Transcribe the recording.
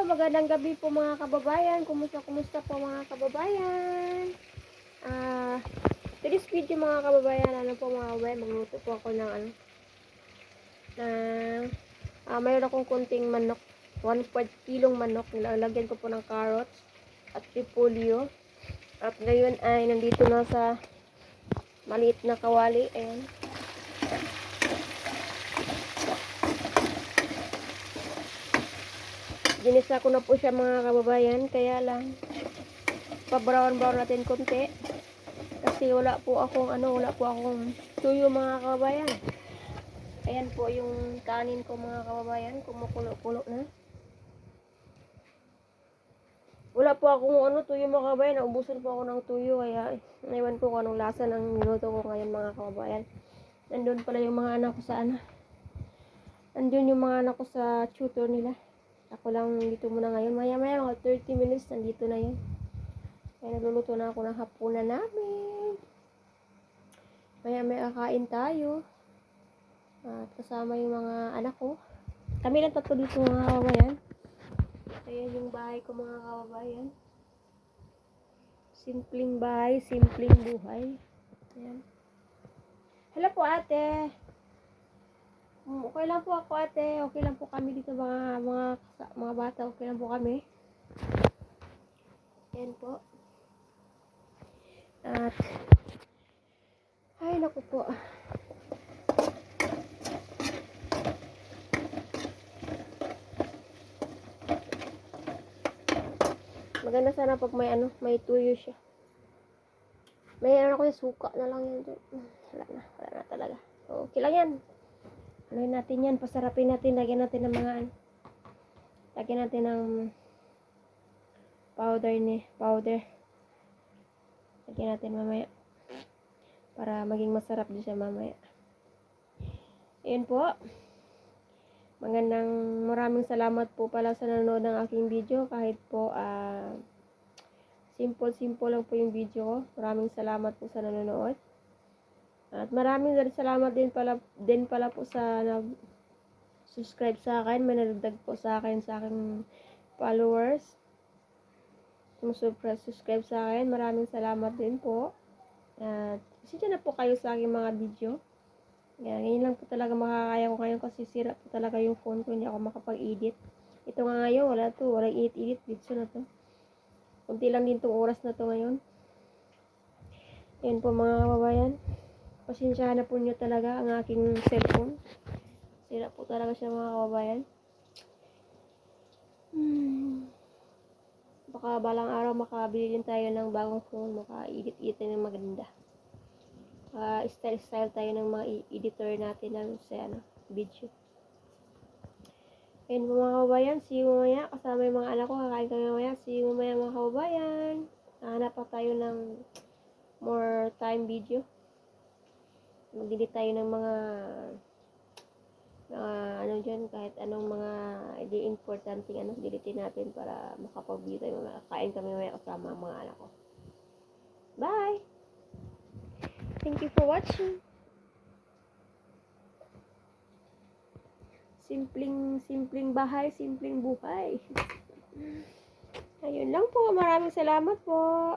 magandang gabi po mga kababayan. Kumusta po mga kababayan? Today's video mga kababayan, magluto po ako ng mayroon akong kunting manok, 1/4 kilong manok. Nilalagyan ko po ng carrots at repolyo. At ngayon ay nandito na sa maliit na kawali. Ayan. Ginisa ko na po siya mga kababayan, kaya lang pa-brown natin konti kasi wala po akong tuyo mga kababayan. Ayan po yung kanin ko mga kababayan, kumukulo-kulo na. Wala po akong tuyo mga kababayan, naubusan po ako ng tuyo, kaya naiwan ko kung anong lasa ng niluto ko ngayon mga kababayan. Nandun pala yung mga anak ko Nandun yung mga anak ko sa tutor nila. Ako lang dito muna ngayon. Maya-maya mga 30 minutes nandito na yun. Kaya nagluluto na ako ng hapunan namin. Maya-maya kain tayo. At kasama yung mga anak ko. Kami lang tatlo dito mga kababayan. Ayan yung bahay ko mga kababayan. Simpleng bahay, simpleng buhay. Ayan. Hello po ate. Okay lang po ako ate. Okay lang po kami dito mga bata. Okay lang po kami. Ayan po. At ay naku po. Maganda sana pag may tuyo siya. May ko yung suka na lang yan dyan. Wala na talaga. So, okay lang yan. Anuhin natin yan, pasarapin natin, lagyan natin ng lagyan natin ng powder. Lagyan natin mamaya para maging masarap din siya mamaya. Ayan po. Maraming salamat po pala sa nanonood ng aking video. Kahit po simple lang po yung video ko. Maraming salamat po sa nanonood. At maraming salamat din pala po sa nag-subscribe sa akin. May nagdagdag po sa akin followers. Subscribe sa akin. Maraming salamat din po. At pasensya na po kayo sa aking mga video. Ganyan lang po talaga makakaya ko ngayon kasi sira po talaga yung phone ko. Hindi ako makapag-edit. Ito nga ngayon, walang edit video na to. Kunti lang din tong oras na to ngayon. Yan po mga kababayan. Pasensyahan na po nyo talaga ang aking cellphone. Sira po talaga siya mga kababayan. Baka balang araw makabili din tayo ng bagong phone. Maka-edit ng maganda. Style tayo ng mga editor natin sa video. Ayun po mga kababayan. See you mamaya. Kasama yung mga anak ko. Kakain kami mamaya. See you mamaya mga kababayan. Hanap pa tayo ng more time video. Mag-delete tayo ng mga kahit anong mga importanteng delete natin para makapag-view tayo. Kain kami mamaya kasama ang mga anak ko. Bye! Thank you for watching. Simpleng bahay, simpleng buhay. Ayun lang po. Maraming salamat po.